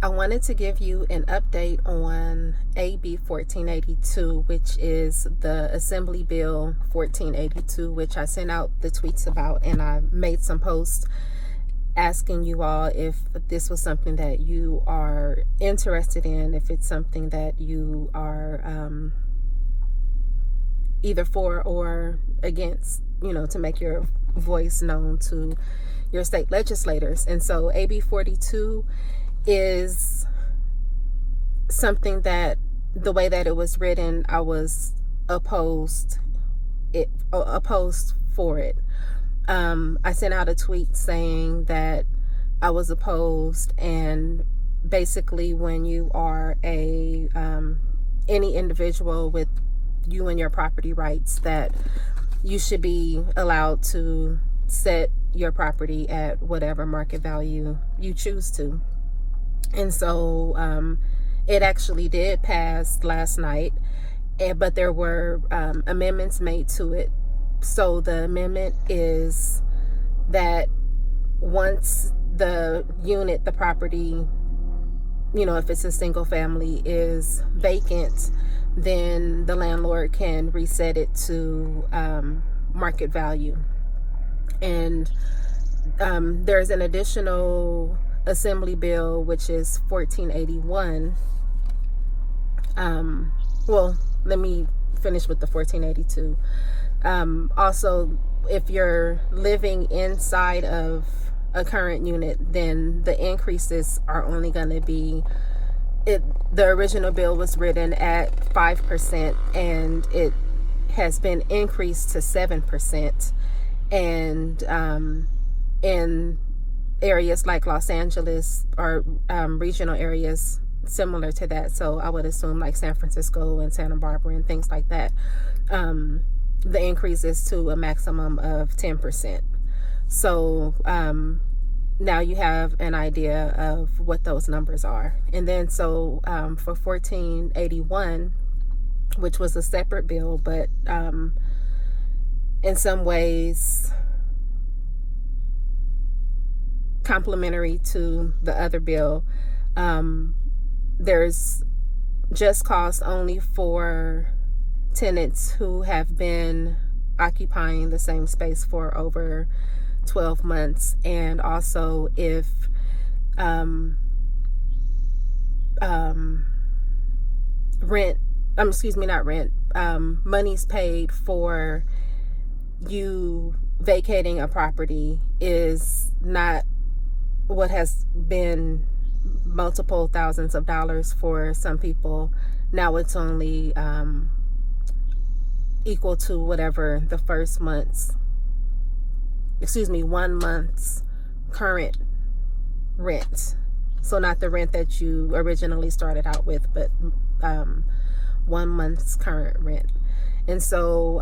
I wanted to give you an update on AB1482, which is the Assembly Bill 1482, which I sent out the tweets about, and I made some posts asking you all if this was something that you are interested in, if it's something that you are either for or against, to make your voice known to your state legislators. And so AB 42 is something that, the way that it was written, I was opposed for it. I sent out a tweet saying that I was opposed, and basically when you are any individual with you and your property rights, that you should be allowed to set your property at whatever market value you choose to. And so it actually did pass last night, but there were amendments made to it. So the amendment is that once the unit, the property, if it's a single family, is vacant, then the landlord can reset it to market value. And there's an additional Assembly Bill, which is 1481. Well, let me finish with the 1482. Also, if you're living inside of a current unit, then the increases are only going to be, the original bill was written at 5%, and it has been increased to 7%. And in areas like Los Angeles, or regional areas similar to that, so I would assume like San Francisco and Santa Barbara and things like that, the increase is to a maximum of 10%. So now you have an idea of what those numbers are. And then so for 1481, which was a separate bill, but in some ways complementary to the other bill, there's just cause only for tenants who have been occupying the same space for over 12 months, and also if money's paid for you vacating a property is not what has been multiple thousands of dollars for some people. Now it's only equal to whatever the first month's 1 month's current rent. So not the rent that you originally started out with, but 1 month's current rent. And so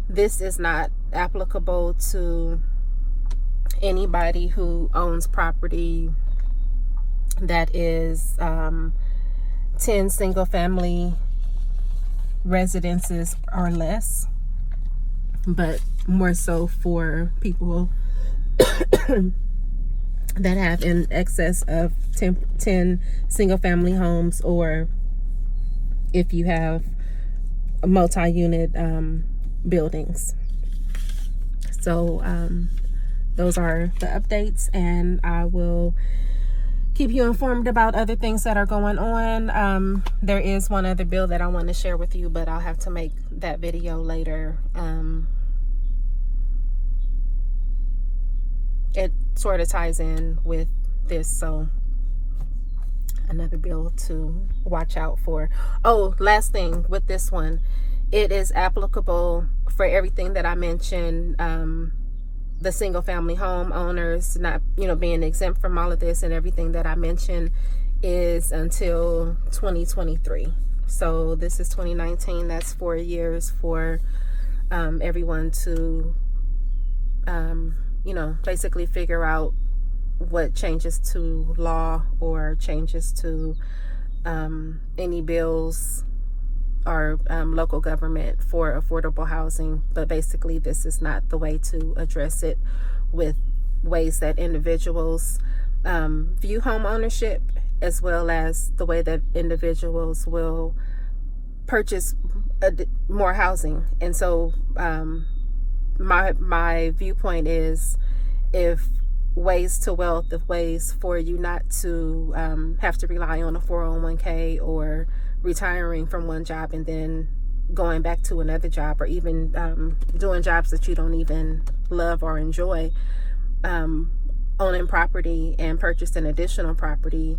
this is not applicable to anybody who owns property that is 10 single family residences or less, but more so for people that have in excess of 10 single family homes, or if you have multi-unit buildings. So those are the updates, and I will keep you informed about other things that are going on. There is one other bill that I want to share with you, but I'll have to make that video later. It sort of ties in with this, so another bill to watch out for. Oh, last thing with this one, it is applicable for everything that I mentioned. The single family home owners not, being exempt from all of this, and everything that I mentioned is until 2023. So this is 2019. That's 4 years for everyone to, basically figure out what changes to law or changes to any bills or local government for affordable housing. But basically this is not the way to address it, with ways that individuals view home ownership, as well as the way that individuals will purchase more housing. And so my viewpoint is, if ways to wealth, if ways for you not to have to rely on a 401k, or retiring from one job and then going back to another job, or even doing jobs that you don't even love or enjoy, owning property and purchasing additional property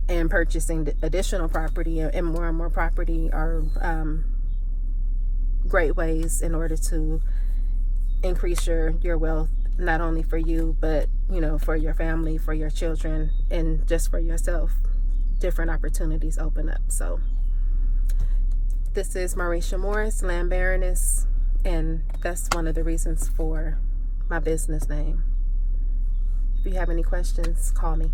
and purchasing additional property and more property are great ways in order to increase your wealth, not only for you, but for your family, for your children, and just for yourself. Different opportunities open up. So this is Marisha Morris, Land Baroness, and that's one of the reasons for my business name. If you have any questions, call me.